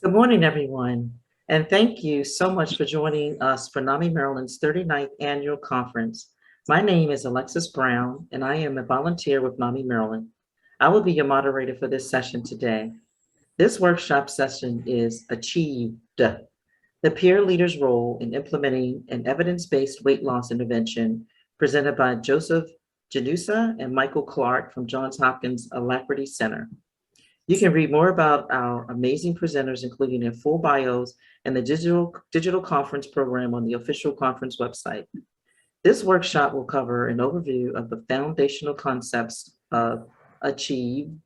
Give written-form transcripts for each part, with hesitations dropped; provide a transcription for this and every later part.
Good morning, everyone, and thank you so much for joining us for NAMI Maryland's 39th Annual Conference. My name is Alexis Brown, and I am a volunteer with NAMI Maryland. I will be your moderator for this session today. This workshop session is Achieved, the peer leader's role in implementing an evidence-based weight loss intervention, presented by Joseph Gennusa and Michael Clarke from Johns Hopkins ALACRITY Center. You can read more about our amazing presenters, including their full bios and the digital conference program on the official conference website. This workshop will cover an overview of the foundational concepts of Achieved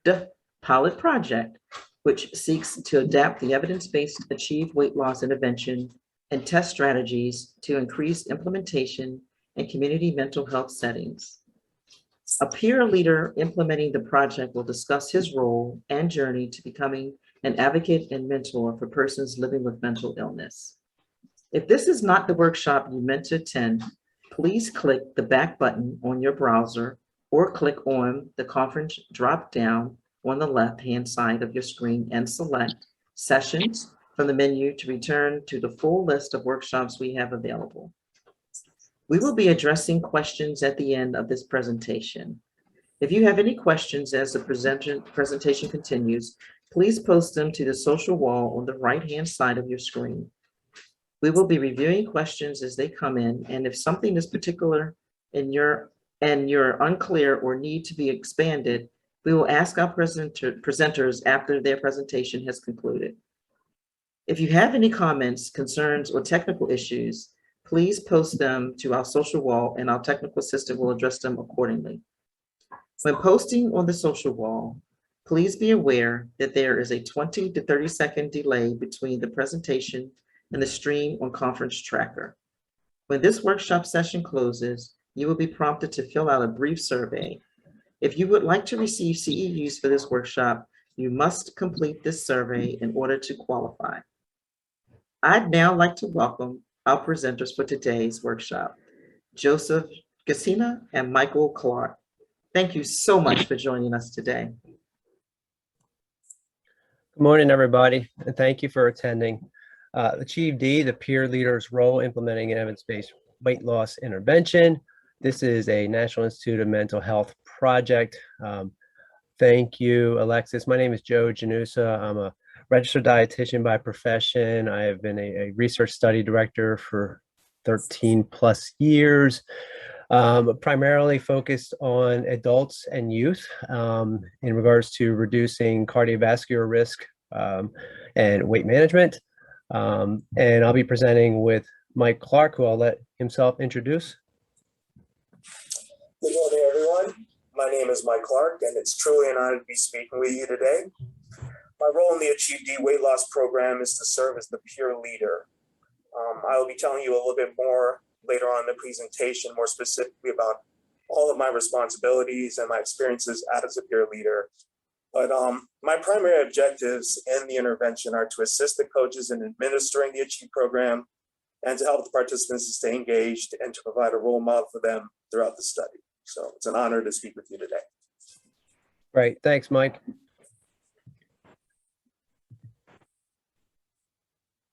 Pilot Project, which seeks to adapt the evidence-based achieved weight loss intervention and test strategies to increase implementation in community mental health settings. A peer leader implementing the project will discuss his role and journey to becoming an advocate and mentor for persons living with mental illness. If this is not the workshop you meant to attend, please click the back button on your browser or click on the conference drop-down on the left-hand side of your screen and select Sessions from the menu to return to the full list of workshops we have available. We will be addressing questions at the end of this presentation. If you have any questions as the presentation continues, please post them to the social wall on the right-hand side of your screen. We will be reviewing questions as they come in, and if something is particular and you're unclear or need to be expanded, we will ask our presenters after their presentation has concluded. If you have any comments, concerns, or technical issues, please post them to our social wall and our technical assistant will address them accordingly. When posting on the social wall, please be aware that there is a 20 to 30-second delay between the presentation and the stream on Conference Tracker. When this workshop session closes, you will be prompted to fill out a brief survey. If you would like to receive CEUs for this workshop, you must complete this survey in order to qualify. I'd now like to welcome our presenters for today's workshop, Joseph Gennusa and Michael Clarke. Thank you so much for joining us today. Good morning, everybody, and thank you for attending. Achieve D, the peer leader's role implementing an evidence-based weight loss intervention. This is a National Institute of Mental Health project. Thank you, Alexis. My name is Joe Gennusa. I'm a registered dietitian by profession. I have been a research study director for 13 plus years, primarily focused on adults and youth in regards to reducing cardiovascular risk and weight management. And I'll be presenting with Mike Clarke, who I'll let himself introduce. Good morning, everyone. My name is Mike Clarke, and it's truly an honor to be speaking with you today. My role in the Achieve D weight loss program is to serve as the peer leader. I will be telling you a little bit more later on in the presentation, more specifically about all of my responsibilities and my experiences as a peer leader. But my primary objectives in the intervention are to assist the coaches in administering the Achieve program and to help the participants to stay engaged and to provide a role model for them throughout the study. So it's an honor to speak with you today. Great, thanks, Mike.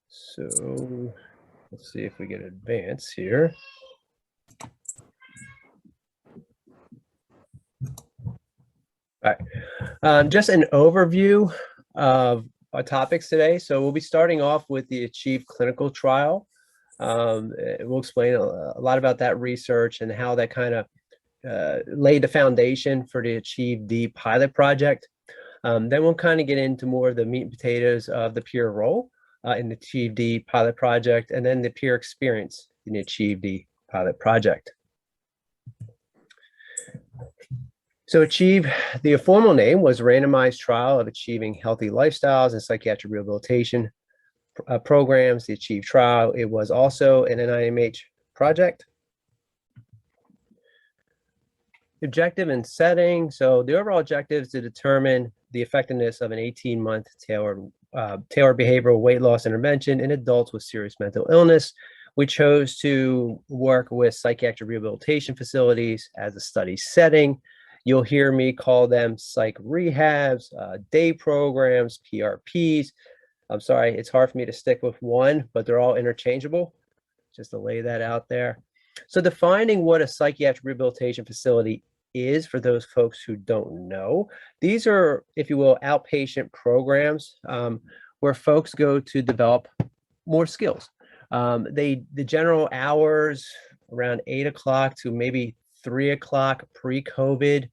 So let's see if we can advance here. All right, just an overview of our topics today. So we'll be starting off with the Achieve clinical trial. We'll explain a lot about that research and how that kind of laid the foundation for the Achieve D pilot project. Then we'll kind of get into more of the meat and potatoes of the peer role in the Achieve D pilot project, and then the peer experience in the Achieve D pilot project. So Achieve, the formal name was Randomized Trial of Achieving Healthy Lifestyles and Psychiatric Rehabilitation Programs, the Achieve trial. It was also an NIMH project. Objective and setting. So the overall objective is to determine the effectiveness of an 18-month tailored behavioral weight loss intervention in adults with serious mental illness. We chose to work with psychiatric rehabilitation facilities as a study setting. You'll hear me call them psych rehabs, day programs, PRPs. I'm sorry, it's hard for me to stick with one, but they're all interchangeable, just to lay that out there. So defining what a psychiatric rehabilitation facility is for those folks who don't know, these are, if you will, outpatient programs where folks go to develop more skills. The general hours around 8 o'clock to maybe 3 o'clock pre-COVID.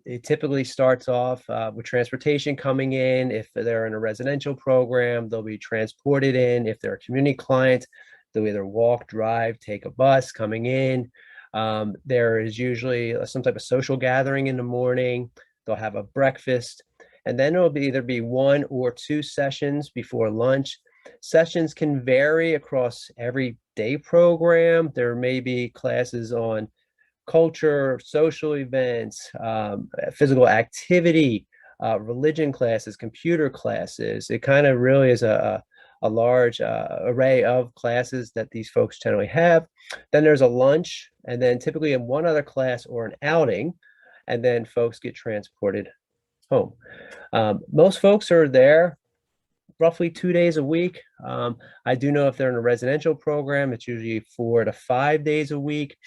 It typically starts off with transportation coming in. If they're in a residential program, they'll be transported in. If they're a community client, they'll either walk, drive, take a bus coming in. There is usually some type of social gathering in the morning. They'll have a breakfast, and then it'll either be 1 or 2 sessions before lunch. Sessions can vary across every day program. There may be classes on culture, social events, physical activity, religion classes, computer classes. It kind of really is a large array of classes that these folks generally have. Then there's a lunch, and then typically in one other class or an outing, and then folks get transported home. Most folks are there roughly 2 days a week. I do know if they're in a residential program, it's usually 4 to 5 days a week.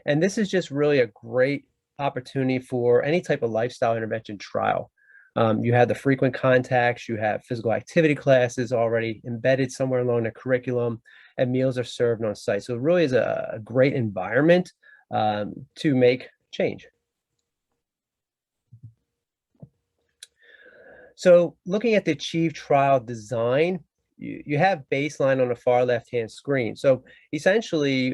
And this is just really a great opportunity for any type of lifestyle intervention trial. You have the frequent contacts, you have physical activity classes already embedded somewhere along the curriculum, and meals are served on site. So it really is a great environment to make change. So looking at the Achieve trial design, you have baseline on the far left-hand screen. So essentially,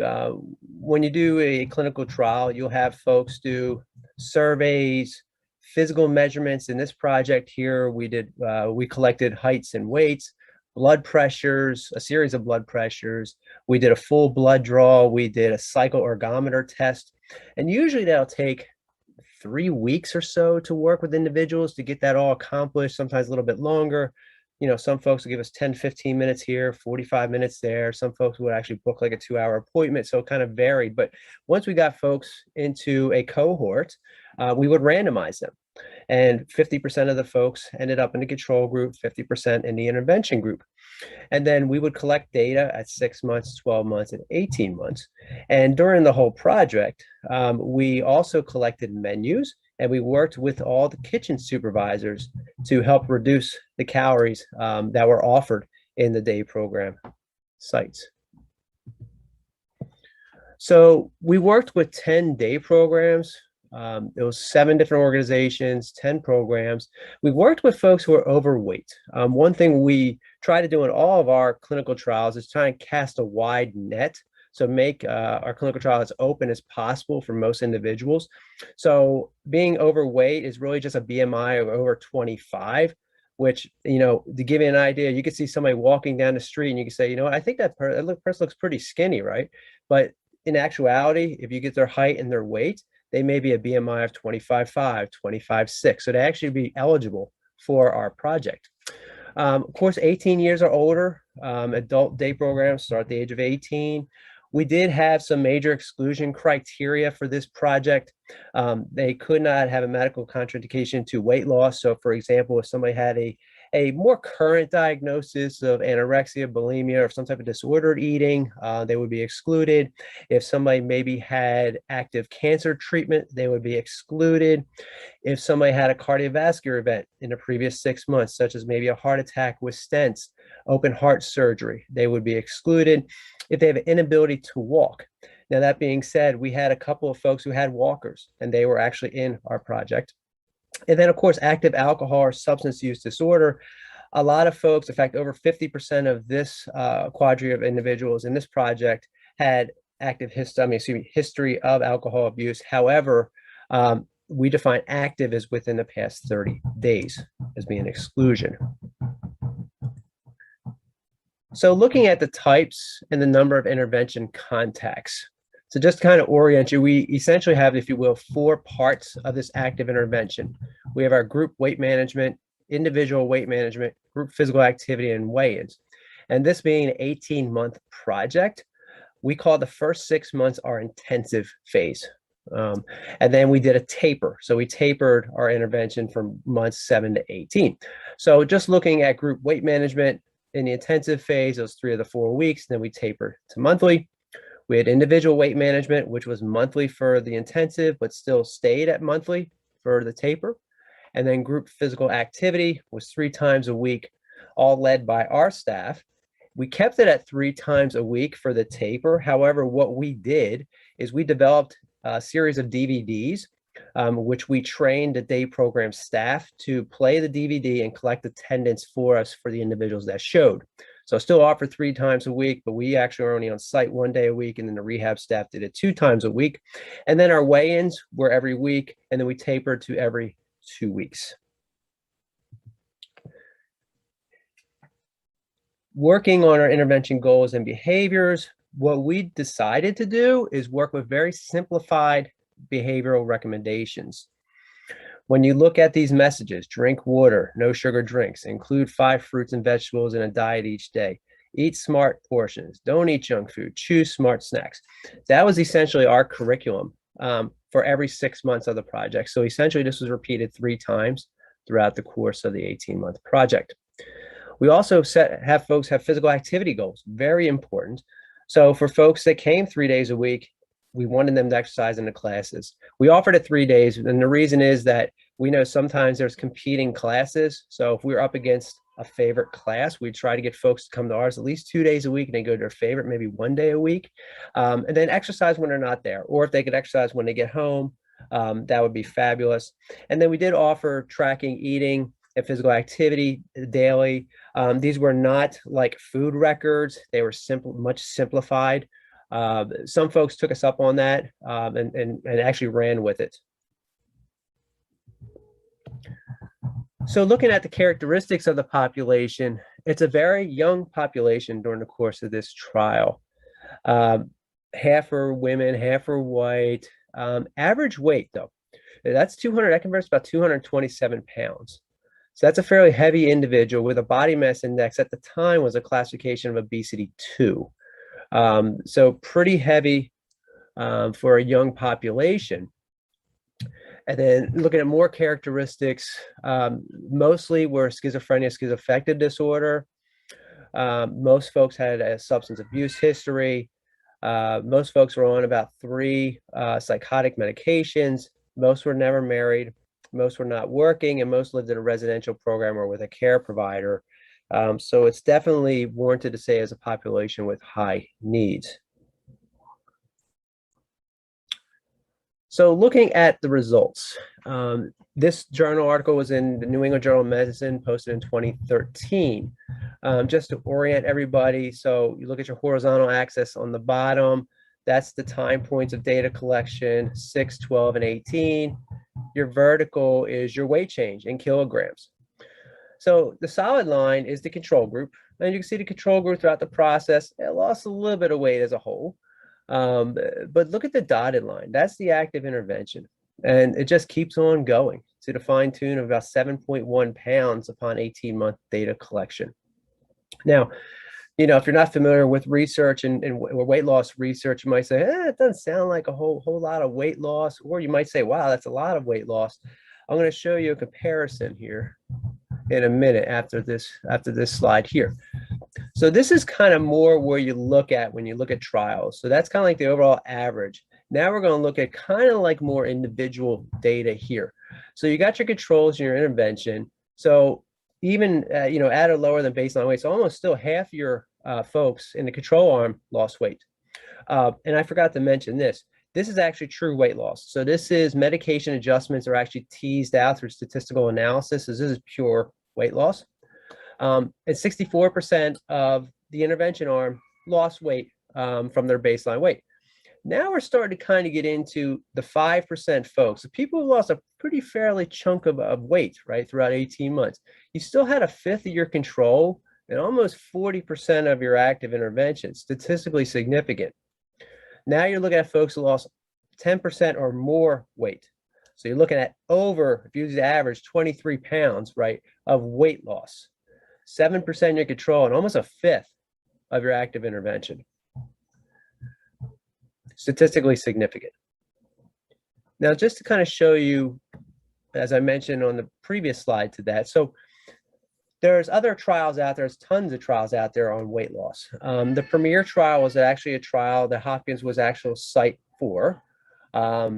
when you do a clinical trial, you'll have folks do surveys, physical measurements. In this project here, we collected heights and weights, blood pressures, a series of blood pressures. We did a full blood draw. We did a cycle ergometer test. And usually that'll take 3 weeks or so to work with individuals to get that all accomplished, sometimes a little bit longer. You know, some folks will give us 10, 15 minutes here, 45 minutes there. Some folks would actually book like a 2-hour appointment. So it kind of varied. But once we got folks into a cohort, we would randomize them. And 50% of the folks ended up in the control group, 50% in the intervention group. And then we would collect data at 6 months, 12 months, and 18 months. And during the whole project, we also collected menus, and we worked with all the kitchen supervisors to help reduce the calories that were offered in the day program sites. So we worked with 10 day programs. It was 7 different organizations, 10 programs. We worked with folks who are overweight. One thing we try to do in all of our clinical trials is try and cast a wide net. So make our clinical trial as open as possible for most individuals. So being overweight is really just a BMI of over 25, which, you know, to give you an idea, you could see somebody walking down the street and you can say, you know what, I think that person looks pretty skinny, right? But in actuality, if you get their height and their weight, they may be a BMI of 25.5, 25.6. So they actually be eligible for our project. Of course, 18 years or older, adult day programs start at the age of 18. We did have some major exclusion criteria for this project. They could not have a medical contraindication to weight loss. So for example, if somebody had a more current diagnosis of anorexia, bulimia, or some type of disordered eating, they would be excluded. If somebody maybe had active cancer treatment, they would be excluded. If somebody had a cardiovascular event in the previous 6 months, such as maybe a heart attack with stents, open heart surgery, they would be excluded. If they have an inability to walk. Now, that being said, we had a couple of folks who had walkers, and they were actually in our project. And then, of course, active alcohol or substance use disorder. A lot of folks, in fact, over 50% of this quadrille of individuals in this project had active history of alcohol abuse. However, we define active as within the past 30 days as being exclusion. So looking at the types and the number of intervention contacts. So just to kind of orient you, we essentially have, if you will, 4 parts of this active intervention. We have our group weight management, individual weight management, group physical activity, and weigh-ins. And this being an 18-month project, we call the first 6 months our intensive phase. And then we did a taper. So we tapered our intervention from months 7 to 18. So just looking at group weight management in the intensive phase, those 3 of the 4 weeks, then we tapered to monthly. We had individual weight management, which was monthly for the intensive, but still stayed at monthly for the taper. And then group physical activity was 3 times a week, all led by our staff. We kept it at 3 times a week for the taper. However, what we did is we developed a series of DVDs, which we trained the day program staff to play the DVD and collect attendance for us for the individuals that showed. So still offer 3 times a week, but we actually were only on site 1 day a week, and then the rehab staff did it 2 times a week. And then our weigh-ins were every week, and then we tapered to every 2 weeks. Working on our intervention goals and behaviors, what we decided to do is work with very simplified behavioral recommendations. When you look at these messages, drink water, no sugar drinks, include 5 fruits and vegetables in a diet each day, eat smart portions, don't eat junk food, choose smart snacks. That was essentially our curriculum for every 6 months of the project. So essentially this was repeated 3 times throughout the course of the 18-month project. We also have folks have physical activity goals, very important. So for folks that came 3 days a week, we wanted them to exercise in the classes. We offered it 3 days, and the reason is that we know sometimes there's competing classes. So if we're up against a favorite class, we try to get folks to come to ours at least 2 days a week, and they go to their favorite maybe 1 day a week, and then exercise when they're not there, or if they could exercise when they get home, that would be fabulous. And then we did offer tracking eating and physical activity daily. These were not like food records. They were much simplified. Some folks took us up on that and actually ran with it. So looking at the characteristics of the population, it's a very young population during the course of this trial. Half are women, half are white. Average weight though, that's 200, that converts about 227 pounds. So that's a fairly heavy individual with a body mass index at the time was a classification of obesity 2. So pretty heavy for a young population. And then looking at more characteristics, mostly were schizophrenia, schizoaffective disorder. Most folks had a substance abuse history. Most folks were on about 3 psychotic medications. Most were never married. Most were not working, and most lived in a residential program or with a care provider. So it's definitely warranted to say as a population with high needs. So looking at the results, this journal article was in the New England Journal of Medicine, posted in 2013. Just to orient everybody, so you look at your horizontal axis on the bottom, that's the time points of data collection, 6, 12, and 18. Your vertical is your weight change in kilograms. So the solid line is the control group. And you can see the control group throughout the process, it lost a little bit of weight as a whole. But look at the dotted line. That's the active intervention. And it just keeps on going to the fine tune of about 7.1 pounds upon 18-month data collection. Now, you know, if you're not familiar with research and weight loss research, you might say, it doesn't sound like a whole lot of weight loss. Or you might say, wow, that's a lot of weight loss. I'm going to show you a comparison here in a minute after this slide here. So this is kind of more where you look at when you look at trials. So that's kind of like the overall average. Now we're going to look at kind of like more individual data here. So you got your controls and your intervention. So even you know, at or lower than baseline weight, so almost still half your folks in the control arm lost weight. And I forgot to mention this. This is actually true weight loss. So this is medication adjustments are actually teased out through statistical analysis. So this is pure weight loss. And 64% of the intervention arm lost weight from their baseline weight. Now we're starting to kind of get into the 5% folks. So people who lost a pretty fairly chunk of weight, right, throughout 18 months. You still had a fifth of your control and almost 40% of your active intervention, statistically significant. Now you're looking at folks who lost 10% or more weight. So you're looking at over, if you use the average, 23 pounds, right, of weight loss. 7% in your control and almost a fifth of your active intervention. Statistically significant. Now, just to kind of show you, as I mentioned on the previous slide to that, so there's other trials out there, there's tons of trials out there on weight loss. The premier trial was actually a trial that Hopkins was actual site for, a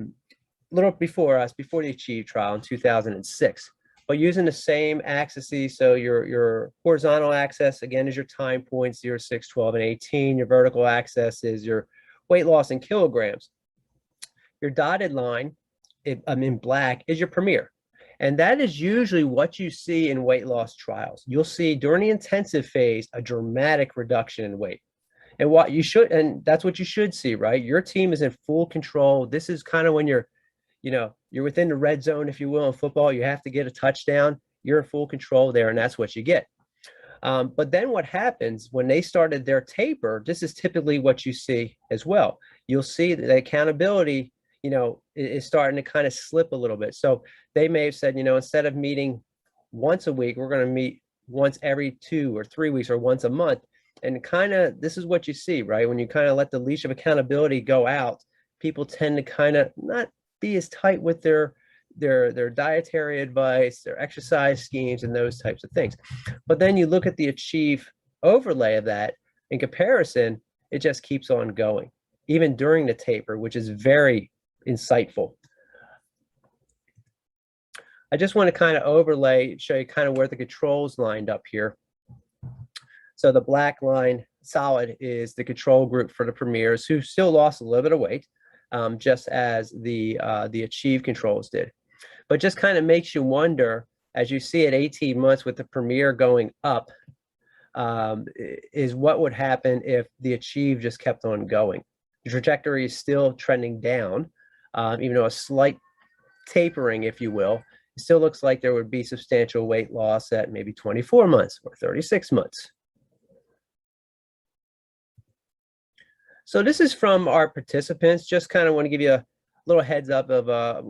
little before us, before the Achieve trial in 2006. But using the same axes, so your horizontal axis, again, is your time points, 0, 6, 12, and 18. Your vertical axis is your weight loss in kilograms. Your dotted line, in black, is your premier. And that is usually what you see in weight loss trials. You'll see during the intensive phase, a dramatic reduction in weight. And what you should, and that's what you should see, right? Your team is in full control. This is kind of when you're within the red zone, if you will, in football. You have to get a touchdown. You're in full control there, and that's what you get. But then what happens when they started their taper, this is typically what you see as well. You'll see that the accountability, is starting to kind of slip a little bit. So they may have said, instead of meeting once a week, we're going to meet once every 2 or 3 weeks or once a month. And kind of, this is what you see, right? When you kind of let the leash of accountability go out, people tend to kind of not be as tight with their dietary advice, their exercise schemes, and those types of things. But then you look at the Achieve overlay of that in comparison, it just keeps on going, even during the taper, which is very insightful. I just want to kind of overlay, show you kind of where the controls lined up here. So the black line solid is the control group for the premiers, who still lost a little bit of weight, just as the Achieve controls did. But just kind of makes you wonder, as you see at 18 months with the premier going up, is what would happen if the Achieve just kept on going. The trajectory is still trending down, even though a slight tapering, if you will. It still looks like there would be substantial weight loss at maybe 24 months or 36 months. So this is from our participants. Just kind of want to give you a little heads up of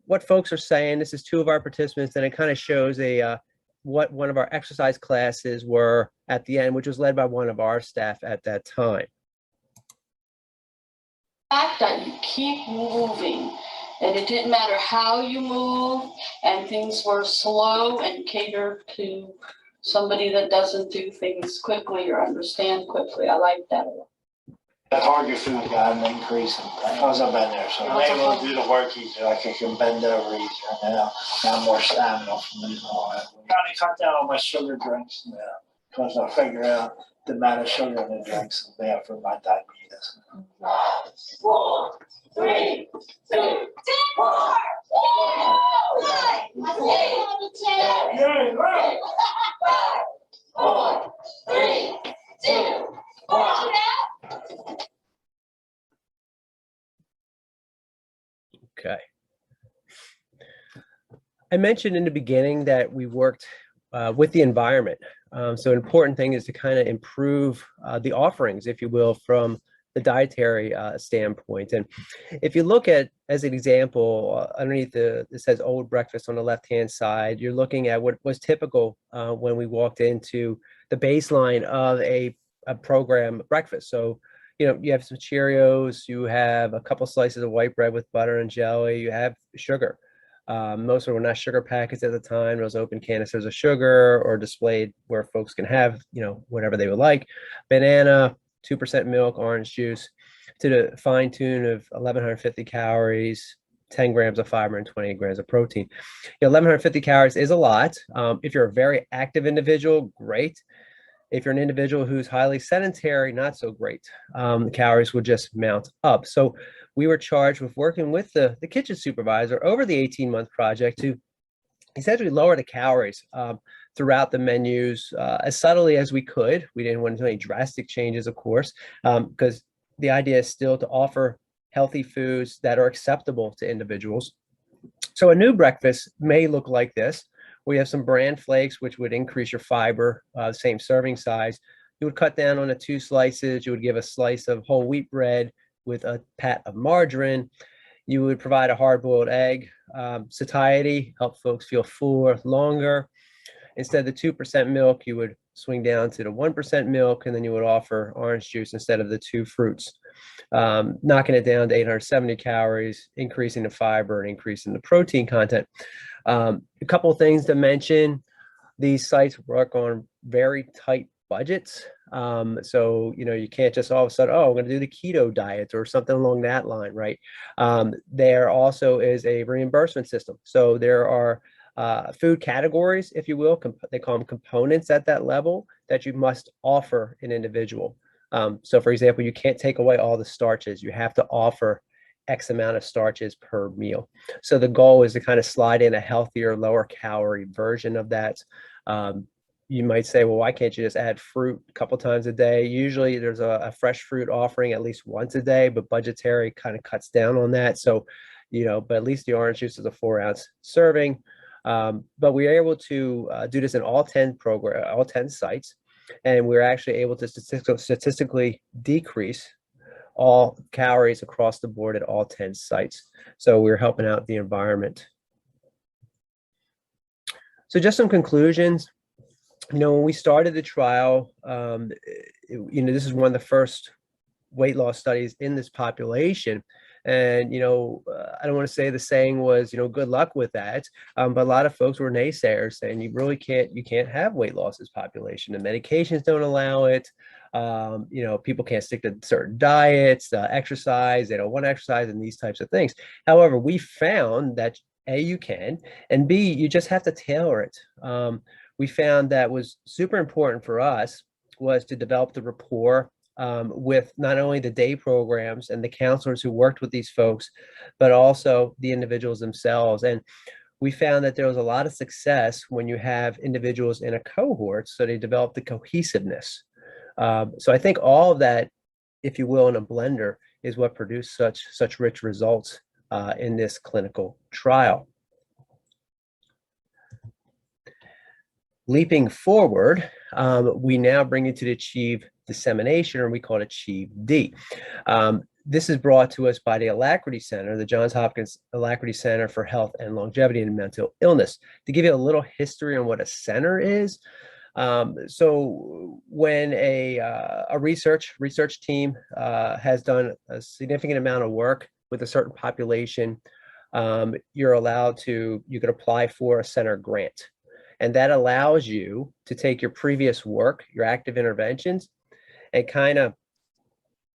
what folks are saying. This is 2 of our participants, and it kind of shows what one of our exercise classes were at the end, which was led by one of our staff at that time. The fact that you keep moving, and it didn't matter how you move, and things were slow and catered to somebody that doesn't do things quickly or understand quickly. I like that a lot. The target food got an increase because I've been there. So I'm able to do the work easier. Like I can bend over easier now. I'm more stamina from moving all that. I'm trying to cut down on my sugar drinks now because I figure out the amount of sugar in the drinks is bad for my diabetes. 4, 3, 2, 4. 4, 3, 2, 4. Okay. I mentioned in the beginning that we worked with the environment. So an important thing is to kind of improve the offerings, if you will, from the dietary standpoint. And if you look at, as an example, underneath it says old breakfast on the left-hand side, you're looking at what was typical when we walked into the baseline of a program breakfast. So, you have some Cheerios, you have a couple slices of white bread with butter and jelly, you have sugar. Most of them were not sugar packets at the time. Those open canisters of sugar or displayed where folks can have, whatever they would like. Banana, 2% milk, orange juice, to the fine tune of 1,150 calories, 10 grams of fiber and 20 grams of protein. 1,150 calories is a lot. If you're a very active individual, great. If you're an individual who's highly sedentary, not so great. The calories would just mount up. So we were charged with working with the kitchen supervisor over the 18-month project to essentially lower the calories throughout the menus as subtly as we could. We didn't want to do any drastic changes, of course, because the idea is still to offer healthy foods that are acceptable to individuals. So a new breakfast may look like this. We have some bran flakes, which would increase your fiber, same serving size. You would cut down on the 2 slices. You would give a slice of whole wheat bread with a pat of margarine. You would provide a hard-boiled egg. Satiety, help folks feel fuller longer. Instead of the 2% milk, you would swing down to the 1% milk, and then you would offer orange juice instead of the 2 fruits. knocking it down to 870 calories, increasing the fiber and increasing the protein content. A couple of things to mention. These sites work on very tight budgets. So, you can't just all of a sudden, oh, I'm going to do the keto diet or something along that line, right? There also is a reimbursement system. So there are food categories, if you will, they call them components at that level that you must offer an individual. So for example, you can't take away all the starches. You have to offer X amount of starches per meal. So the goal is to kind of slide in a healthier, lower calorie version of that. You might say, well, why can't you just add fruit a couple times a day? Usually there's a fresh fruit offering at least once a day, but budgetary kind of cuts down on that. So, but at least the orange juice is a 4-ounce serving. But we are able to do this in all 10 sites, and we're actually able to statistically decrease all calories across the board at all 10 sites. So we're helping out the environment. So just some conclusions. When we started the trial, this is one of the first weight loss studies in this population. And, I don't want to say the saying was, good luck with that. But a lot of folks were naysayers saying you can't have weight loss as population. The medications don't allow it. People can't stick to certain diets, exercise, they don't want to exercise, and these types of things. However, we found that A, you can, and B, you just have to tailor it. We found that was super important for us was to develop the rapport with not only the day programs and the counselors who worked with these folks, but also the individuals themselves. And we found that there was a lot of success when you have individuals in a cohort, so they develop the cohesiveness. So I think all of that, if you will, in a blender is what produced such rich results in this clinical trial. Leaping forward, we now bring it to the Achieve dissemination, or we call it Achieve D. This is brought to us by the ALACRITY Center, the Johns Hopkins ALACRITY Center for Health and Longevity and Mental Illness. To give you a little history on what a center is, so when a research team has done a significant amount of work with a certain population, you could apply for a center grant. And that allows you to take your previous work, your active interventions, and kind of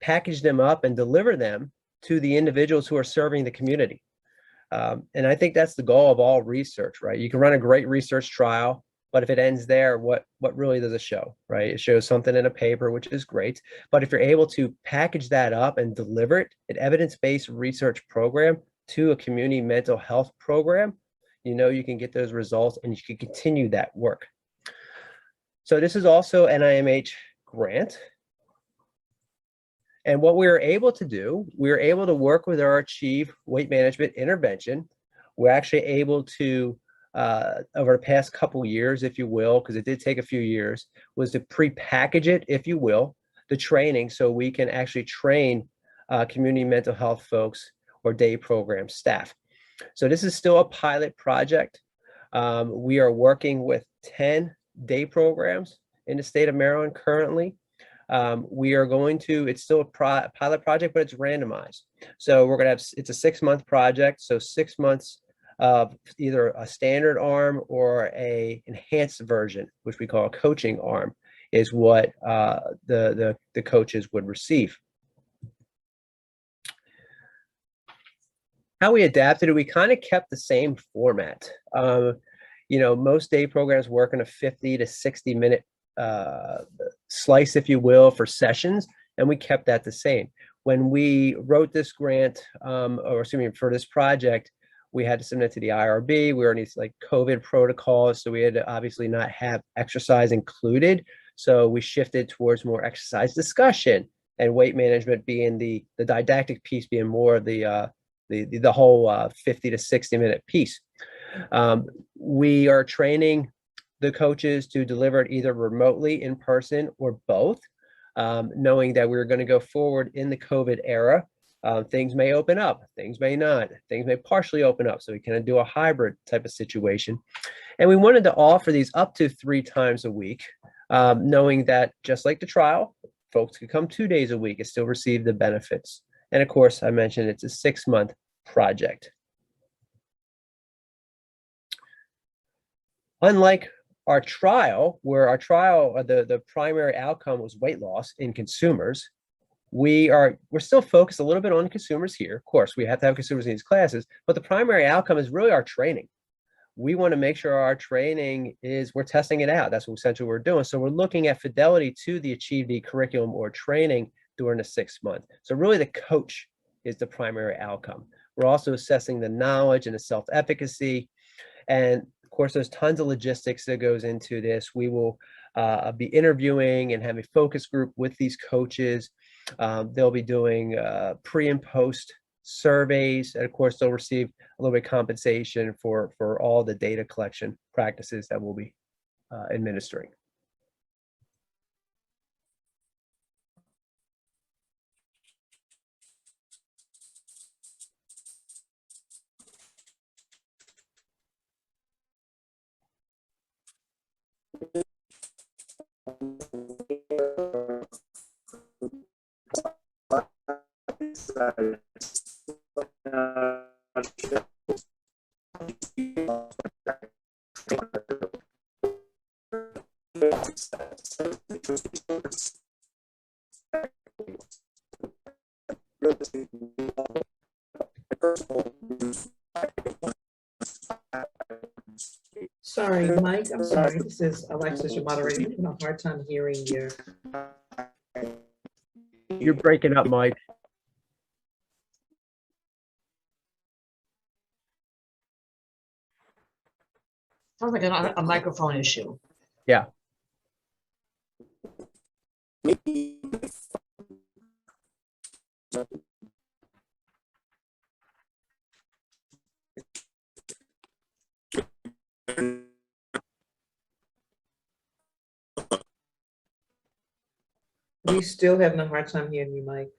package them up and deliver them to the individuals who are serving the community. And I think that's the goal of all research, right? You can run a great research trial, but if it ends there, what really does it show, right? It shows something in a paper, which is great. But if you're able to package that up and deliver it, an evidence-based research program to a community mental health program, you can get those results and you can continue that work. So this is also an NIMH grant. And what we were able to do, we were able to work with our Achieve weight management intervention. We're actually able to, over the past couple years, if you will, because it did take a few years, was to pre-package it, if you will, the training, so we can actually train community mental health folks or day program staff. So this is still a pilot project. We are working with 10 day programs in the state of Maryland currently. We are going to, it's still a pilot project, but it's randomized. So we're going to have, it's a 6-month project. So 6 months of either a standard arm or a enhanced version, which we call a coaching arm, is what the coaches would receive. How we adapted it, we kind of kept the same format. Most day programs work in a 50 to 60 minute slice, if you will, for sessions, and we kept that the same. When we wrote this grant, for this project, we had to submit to the IRB. We were in these COVID protocols, so we had to obviously not have exercise included. So we shifted towards more exercise discussion, and weight management being the didactic piece being more of the whole 50 to 60 minute piece. We are training the coaches to deliver it either remotely, in person, or both, knowing that we're going to go forward in the COVID era. Things may open up, things may not, things may partially open up, so we can do a hybrid type of situation. And we wanted to offer these up to 3 times a week, knowing that just like the trial, folks could come 2 days a week and still receive the benefits. And of course, I mentioned it's a 6-month project. Unlike our trial, where the primary outcome was weight loss in consumers, we're still focused a little bit on consumers here. Of course, we have to have consumers in these classes, but the primary outcome is really our training. We want to make sure our training we're testing it out. That's what essentially we're doing. So we're looking at fidelity to the Achieve D curriculum or training during the 6 months. So really the coach is the primary outcome. We're also assessing the knowledge and the self-efficacy. And of course, there's tons of logistics that goes into this. We will be interviewing and have a focus group with these coaches. They'll be doing pre and post surveys, and of course they'll receive a little bit of compensation for all the data collection practices that we'll be administering. Sorry, Mike, I'm sorry. This is Alexis, your moderator. I'm having a hard time hearing you. You're breaking up, Mike. Sounds like a microphone issue. Yeah. We still having a hard time hearing you, Mike.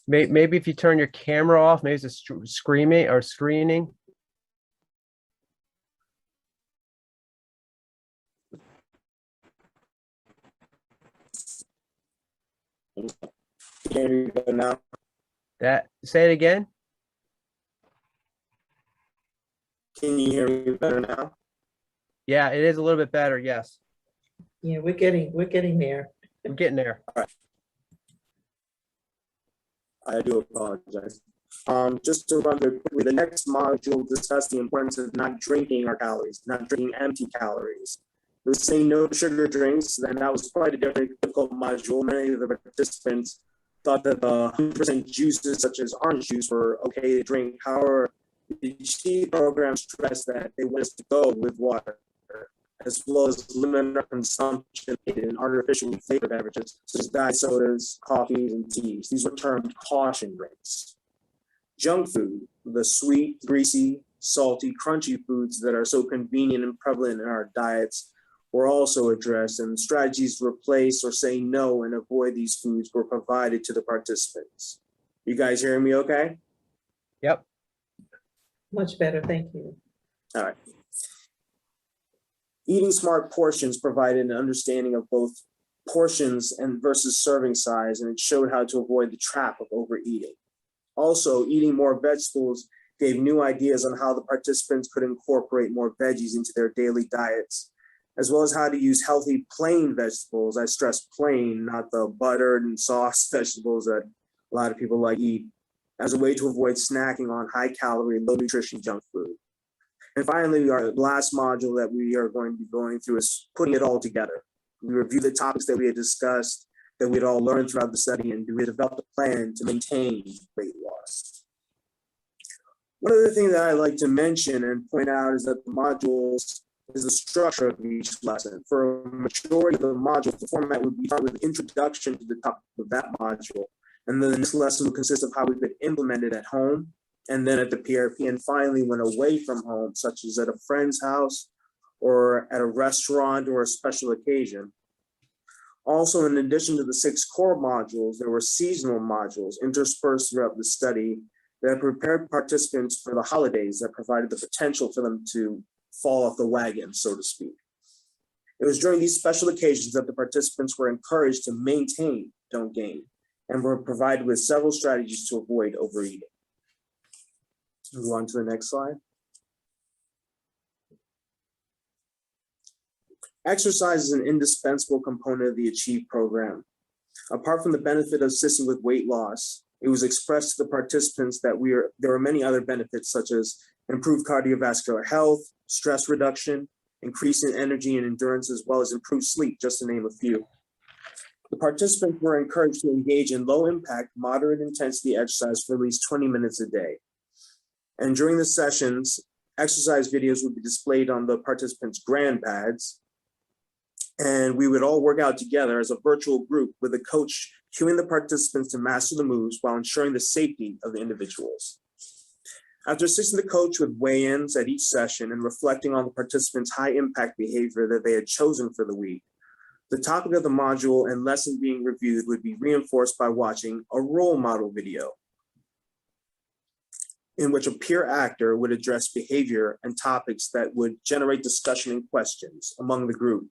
Maybe if you turn your camera off, maybe it's a screaming or screening. Can you hear me now? Say it again. Can you hear me better now? Yeah, it is a little bit better. Yes, Yeah, we're getting there. we're getting there. I do apologize. Just to run through quickly, the next module discuss the importance of not drinking our calories, not drinking empty calories. It was saying no sugar drinks, and that was quite a difficult module. Many of the participants thought that the 100% juices, such as orange juice, were okay to drink. However, the Achieve program stressed that they want us to go with water, as well as limit our consumption in artificially flavored beverages, such as diet sodas, coffees, and teas. These were termed caution drinks. Junk food, the sweet, greasy, salty, crunchy foods that are so convenient and prevalent in our diets, were also addressed, and strategies to replace or say no and avoid these foods were provided to the participants. You guys hearing me okay? Yep. Much better, thank you. All right. Eating smart portions provided an understanding of both portions and versus serving size, and it showed how to avoid the trap of overeating. Also, eating more vegetables gave new ideas on how the participants could incorporate more veggies into their daily diets, as well as how to use healthy plain vegetables. I stress plain, not the buttered and sauce vegetables that a lot of people like eat, as a way to avoid snacking on high-calorie, low-nutrition junk food. And finally, our last module that we are going to be going through is putting it all together. We review the topics that we had discussed, that we'd all learned throughout the study, and we developed a plan to maintain weight loss. One other thing that I like to mention and point out is that the modules is the structure of each lesson. For a majority of the modules, the format would be start with introduction to the topic of that module. And then the next lesson will consist of how we could implement it at home, and then at the PRP, and finally when away from home, such as at a friend's house or at a restaurant or a special occasion. Also, in addition to the 6 core modules, there were seasonal modules interspersed throughout the study that prepared participants for the holidays that provided the potential for them to fall off the wagon, so to speak. It was during these special occasions that the participants were encouraged to maintain, don't gain, and were provided with several strategies to avoid overeating. Move on to the next slide. Exercise is an indispensable component of the ACHIEVE program. Apart from the benefit of assisting with weight loss, it was expressed to the participants that there are many other benefits such as improved cardiovascular health, stress reduction, increase in energy and endurance, as well as improved sleep, just to name a few. The participants were encouraged to engage in low impact, moderate intensity exercise for at least 20 minutes a day. And during the sessions, exercise videos would be displayed on the participants' grand pads, and we would all work out together as a virtual group with a coach cueing the participants to master the moves while ensuring the safety of the individuals. After assisting the coach with weigh-ins at each session and reflecting on the participants' high-impact behavior that they had chosen for the week, the topic of the module and lesson being reviewed would be reinforced by watching a role model video in which a peer actor would address behavior and topics that would generate discussion and questions among the group.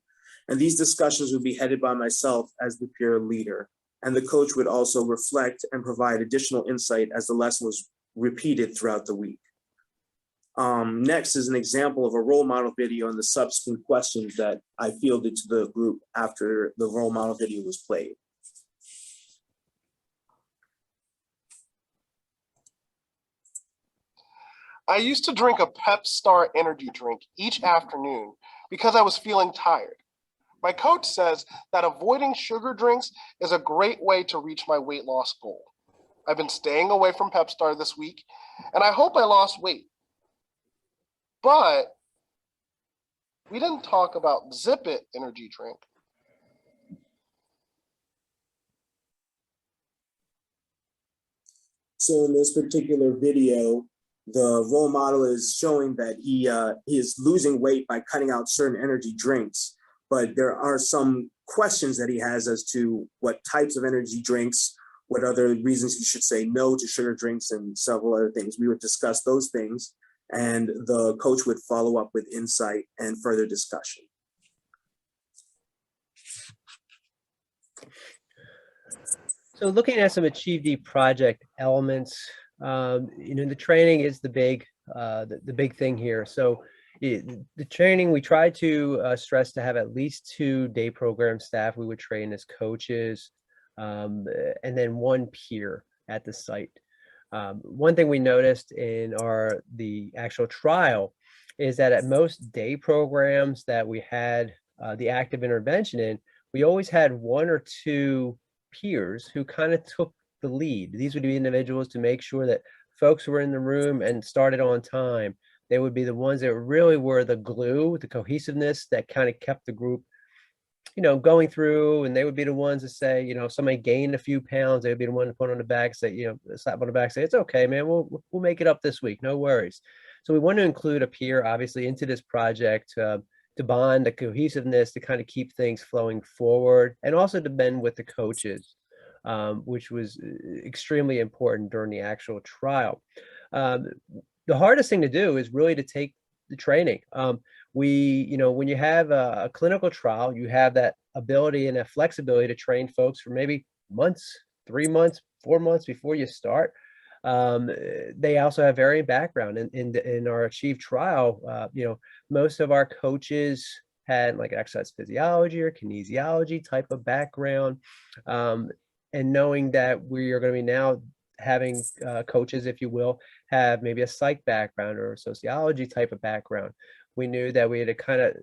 And these discussions would be headed by myself as the peer leader. And the coach would also reflect and provide additional insight as the lesson was repeated throughout the week. Next is an example of a role model video and the subsequent questions that I fielded to the group after the role model video was played. I used to drink a Pep Star energy drink each afternoon because I was feeling tired. My coach says that avoiding sugar drinks is a great way to reach my weight loss goal. I've been staying away from Pep Star this week, and I hope I lost weight. But we didn't talk about Zip It energy drink. So in this particular video, the role model is showing that he is losing weight by cutting out certain energy drinks. But there are some questions that he has as to what types of energy drinks, what other reasons he should say no to sugar drinks, and several other things. We would discuss those things, and the coach would follow up with insight and further discussion. So looking at some AchieveD project elements, the training is the big thing here. So the training, we try to stress to have at least 2 day program staff we would train as coaches, and then 1 peer at the site. One thing we noticed in the actual trial is that at most day programs that we had the active intervention in, we always had 1 or 2 peers who kind of took the lead. These would be individuals to make sure that folks were in the room and started on time. They would be the ones that really were the glue, the cohesiveness that kind of kept the group, going through. And they would be the ones to say, if somebody gained a few pounds, they would be the one to put on the back, say, slap on the back, say, it's okay, man, we'll make it up this week, no worries. So we want to include a peer, obviously, into this project to bond, the cohesiveness, to kind of keep things flowing forward, and also to bend with the coaches, which was extremely important during the actual trial. The hardest thing to do is really to take the training. When you have a clinical trial, you have that ability and that flexibility to train folks for maybe months, 3 months, 4 months before you start. They also have varying background. In our ACHIEVE trial, most of our coaches had like exercise physiology or kinesiology type of background. And knowing that we are going to be now having coaches, if you will, have maybe a psych background or a sociology type of background, we knew that we had to kind of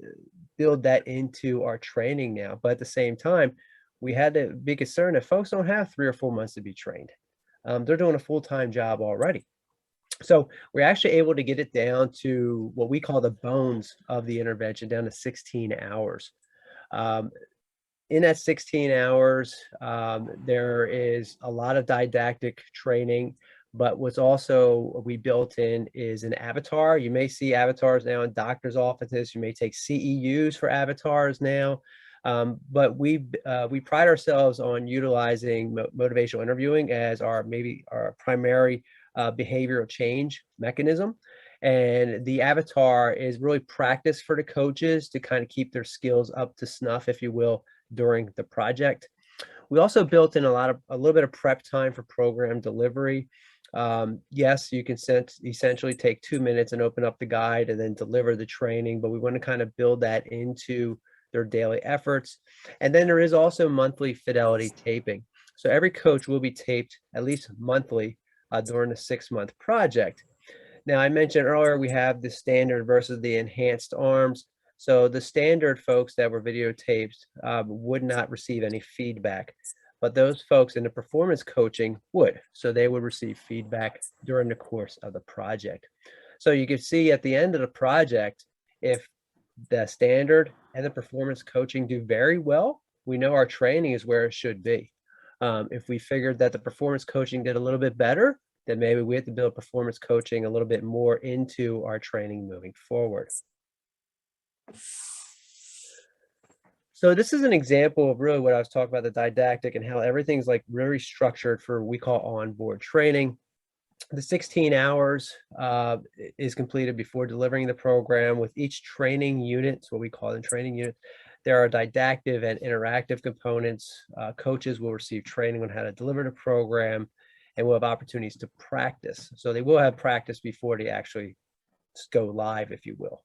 build that into our training now. But at the same time, we had to be concerned that folks don't have 3 or 4 months to be trained. They're doing a full-time job already. So we're actually able to get it down to what we call the bones of the intervention, down to 16 hours. In that 16 hours, there is a lot of didactic training, but what's also we built in is an avatar. You may see avatars now in doctor's offices. You may take CEUs for avatars now. But we pride ourselves on utilizing motivational interviewing as our primary behavioral change mechanism. And the avatar is really practice for the coaches to kind of keep their skills up to snuff, if you will, during the project. We also built in a little bit of prep time for program delivery. Yes, you can essentially take 2 minutes and open up the guide and then deliver the training, but we want to kind of build that into their daily efforts. And then there is also monthly fidelity taping. So every coach will be taped at least monthly during the 6-month project. Now, I mentioned earlier we have the standard versus the enhanced arms. So the standard folks that were videotaped would not receive any feedback, but those folks in the performance coaching would. So they would receive feedback during the course of the project. So you can see at the end of the project, if the standard and the performance coaching do very well, we know our training is where it should be. If we figured that the performance coaching did a little bit better, then maybe we have to build performance coaching a little bit more into our training moving forward. So this is an example of really what I was talking about, the didactic and how everything's like really structured for what we call onboard training. The 16 hours is completed before delivering the program. With each training unit, it's what we call them training units, there are didactic and interactive components. Coaches will receive training on how to deliver the program, and we'll have opportunities to practice. So they will have practice before they actually go live, if you will.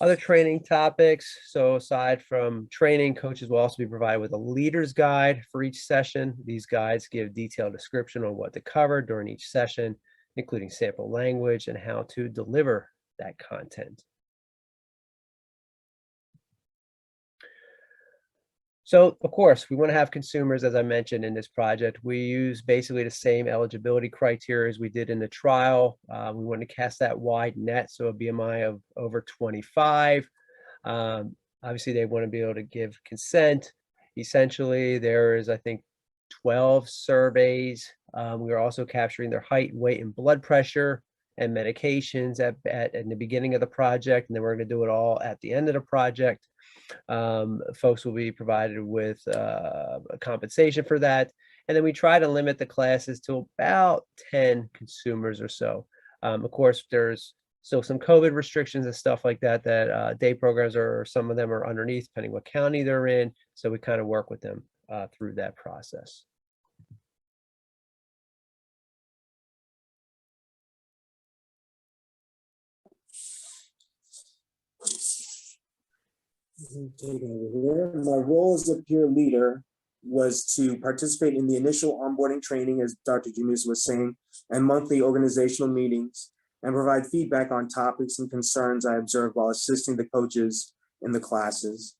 Other training topics. So aside from training, coaches will also be provided with a leader's guide for each session. These guides give detailed description on what to cover during each session, including sample language and how to deliver that content. So, of course, we want to have consumers, as I mentioned, in this project. We use basically the same eligibility criteria as we did in the trial. We want to cast that wide net, so a BMI of over 25. Obviously, they want to be able to give consent. Essentially, there is, I think, 12 surveys. We are also capturing their height, weight, and blood pressure and medications in the beginning of the project, and then we're going to do it all at the end of the project. Folks will be provided with compensation for that. And then we try to limit the classes to about 10 consumers or so. Of course, there's still some COVID restrictions and stuff like that, day programs or some of them are underneath, depending what county they're in. So we kind of work with them through that process. My role as a peer leader was to participate in the initial onboarding training, as Dr. Gennusa was saying, and monthly organizational meetings, and provide feedback on topics and concerns I observed while assisting the coaches in the classes.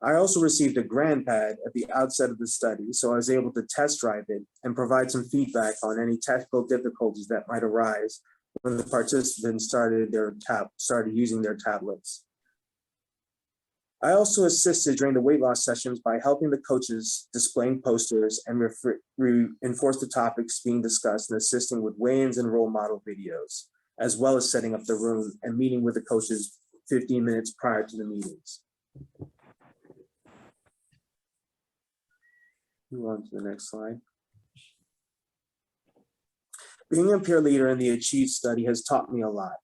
I also received a grand pad at the outset of the study, so I was able to test drive it and provide some feedback on any technical difficulties that might arise when the participants started using their tablets. I also assisted during the weight loss sessions by helping the coaches displaying posters and reinforce the topics being discussed and assisting with weigh-ins and role model videos, as well as setting up the room and meeting with the coaches 15 minutes prior to the meetings. Move on to the next slide. Being a peer leader in the Achieve study has taught me a lot.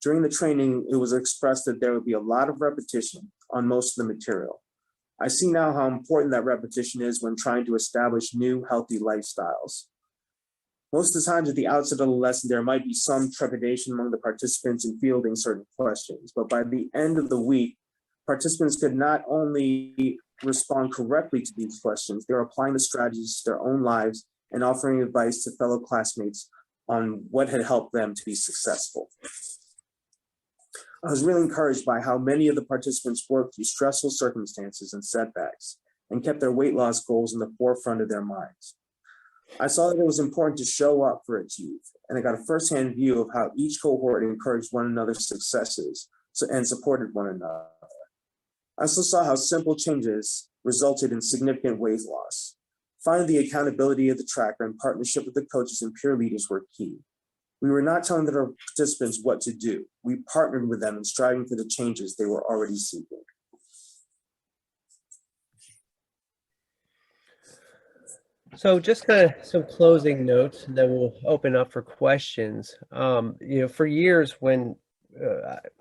During the training, it was expressed that there would be a lot of repetition on most of the material. I see now how important that repetition is when trying to establish new healthy lifestyles. Most of the times at the outset of the lesson, there might be some trepidation among the participants in fielding certain questions, but by the end of the week, participants could not only respond correctly to these questions, they're applying the strategies to their own lives and offering advice to fellow classmates on what had helped them to be successful. I was really encouraged by how many of the participants worked through stressful circumstances and setbacks and kept their weight loss goals in the forefront of their minds. I saw that it was important to show up for Achieve, and I got a firsthand view of how each cohort encouraged one another's successes and supported one another. I also saw how simple changes resulted in significant weight loss. Finally, the accountability of the tracker and partnership with the coaches and peer leaders were key. We were not telling our participants what to do. We partnered with them in striving for the changes they were already seeking. So just kind of some closing notes, and then we'll open up for questions. For years when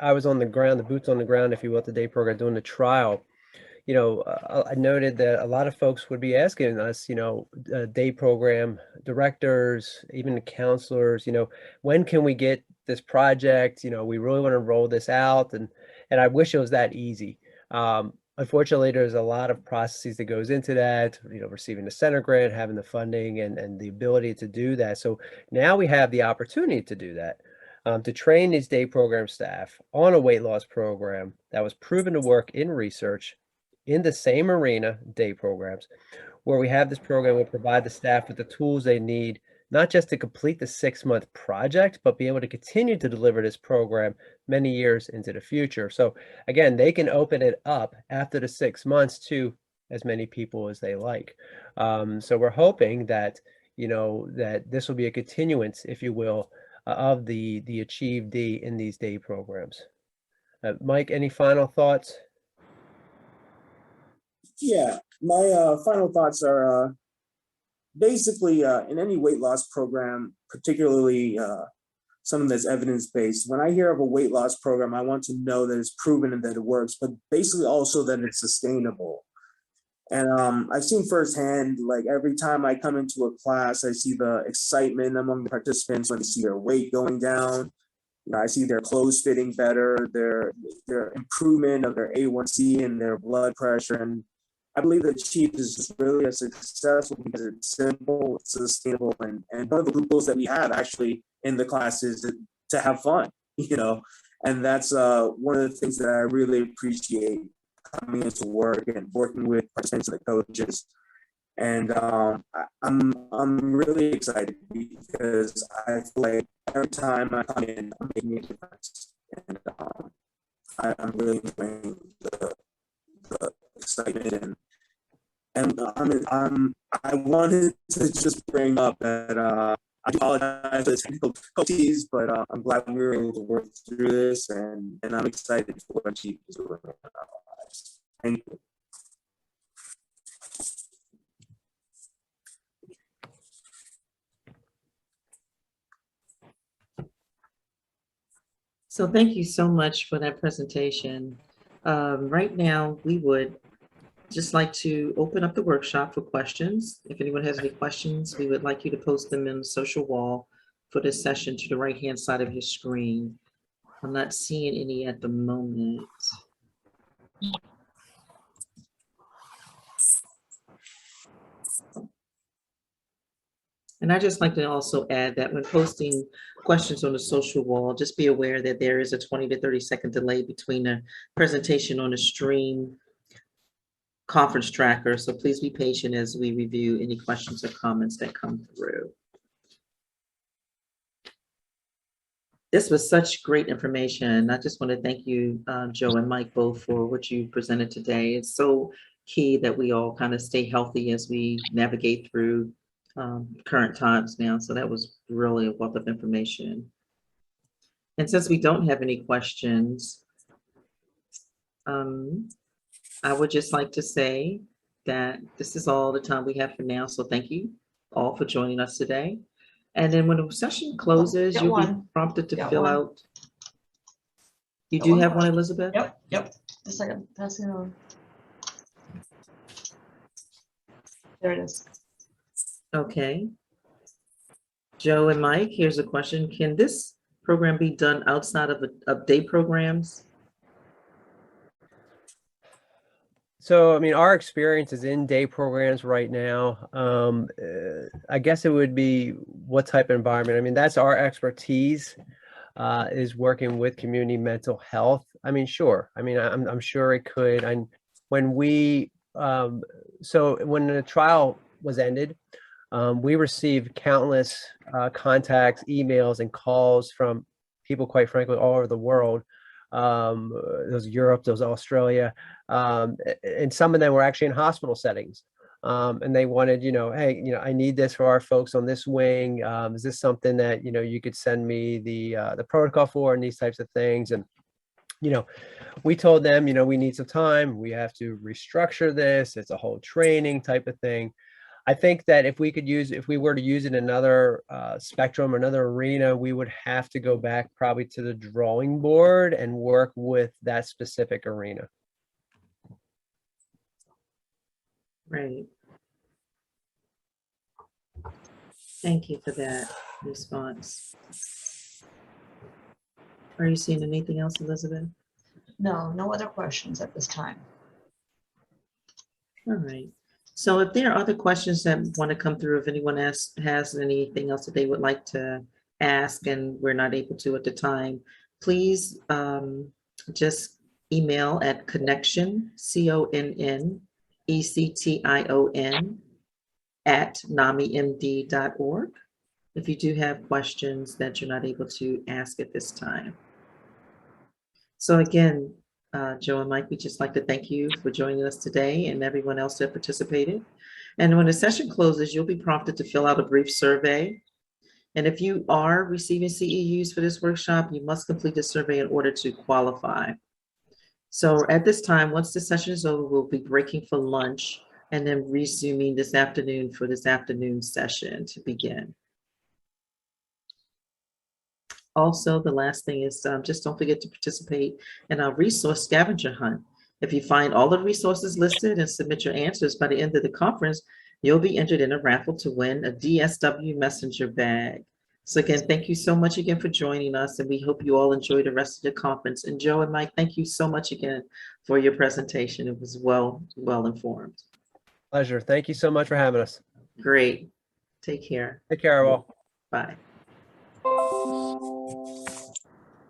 I was on the ground, the boots on the ground, if you will, at the day program doing the trial, I noted that a lot of folks would be asking us, day program directors, even the counselors, when can we get this project? We really want to roll this out, and I wish it was that easy. Unfortunately, there's a lot of processes that goes into that, receiving the center grant, having the funding and the ability to do that. So now we have the opportunity to do that, to train these day program staff on a weight loss program that was proven to work in research in the same arena, day programs, where we have this program will provide the staff with the tools they need, not just to complete the 6-month project, but be able to continue to deliver this program many years into the future. So again, they can open it up after the 6 months to as many people as they like. So we're hoping that, that this will be a continuance, if you will, of the Achieve D in these day programs. Mike, any final thoughts? Yeah, my final thoughts are basically in any weight loss program, particularly something that's evidence-based, when I hear of a weight loss program, I want to know that it's proven and that it works, but basically also that it's sustainable. And I've seen firsthand, like every time I come into a class, I see the excitement among the participants when they see their weight going down. I see their clothes fitting better, their improvement of their A1C and their blood pressure. And I believe that Achieve is just really a successful because it's simple, it's sustainable, and one of the group goals that we have actually in the class is to have fun, and that's one of the things that I really appreciate coming into work and working with participants and the coaches. And I'm really excited because I feel like every time I come in, I'm making a difference, and I'm really enjoying the excitement. And I wanted to just bring up that I do apologize for the technical difficulties, but I'm glad we were able to work through this, and I'm excited for what Achieve is doing in our lives. Thank you. So thank you so much for that presentation. Right now, we would just like to open up the workshop for questions. If anyone has any questions, we would like you to post them in the social wall for this session to the right-hand side of your screen. I'm not seeing any at the moment. And I just like to also add that when posting questions on the social wall, just be aware that there is a 20 to 30-second delay between the presentation on the stream conference tracker. So please be patient as we review any questions or comments that come through. This was such great information. I just want to thank you, Joe and Mike, both for what you presented today. It's so key that we all kind of stay healthy as we navigate through current times now. So that was really a wealth of information. And since we don't have any questions, I would just like to say that this is all the time we have for now. So thank you all for joining us today. And then when the session closes, you'll be prompted to fill out. You do have one, Elizabeth? Yep. A second, pass it on. There it is. Okay. Joe and Mike, here's a question. Can this program be done outside of day programs? So, I mean, our experience is in day programs right now. I guess it would be what type of environment. I mean, that's our expertise, is working with community mental health. I mean, sure. I mean, I'm sure it could. And when we, so when the trial was ended, we received countless contacts, emails, and calls from people, quite frankly, all over the world. Those Europe, those Australia, and some of them were actually in hospital settings, And they wanted, hey, I need this for our folks on this wing. Is this something that, you could send me the protocol for and these types of things? And, we told them, we need some time. We have to restructure this. It's a whole training type of thing. I think that if we were to use it in another spectrum, another arena, we would have to go back probably to the drawing board and work with that specific arena. Right. Thank you for that response. Are you seeing anything else, Elizabeth? No, no other questions at this time. All right. So if there are other questions that want to come through, if anyone has anything else that they would like to ask and we're not able to at the time, please just email at connection, CONNECTION, at NAMIMD.org if you do have questions that you're not able to ask at this time. So again, Joe and Mike, we'd just like to thank you for joining us today and everyone else that participated. And when the session closes, you'll be prompted to fill out a brief survey. And if you are receiving CEUs for this workshop, you must complete the survey in order to qualify. So at this time, once the session is over, we'll be breaking for lunch and then resuming this afternoon for this afternoon session to begin. Also, the last thing is just don't forget to participate in our resource scavenger hunt. If you find all the resources listed and submit your answers by the end of the conference, you'll be entered in a raffle to win a DSW messenger bag. So again, thank you so much again for joining us, and we hope you all enjoy the rest of the conference. And Joe and Mike, thank you so much again for your presentation. It was well informed. Pleasure. Thank you so much for having us. Great. Take care. Take care, all. Bye.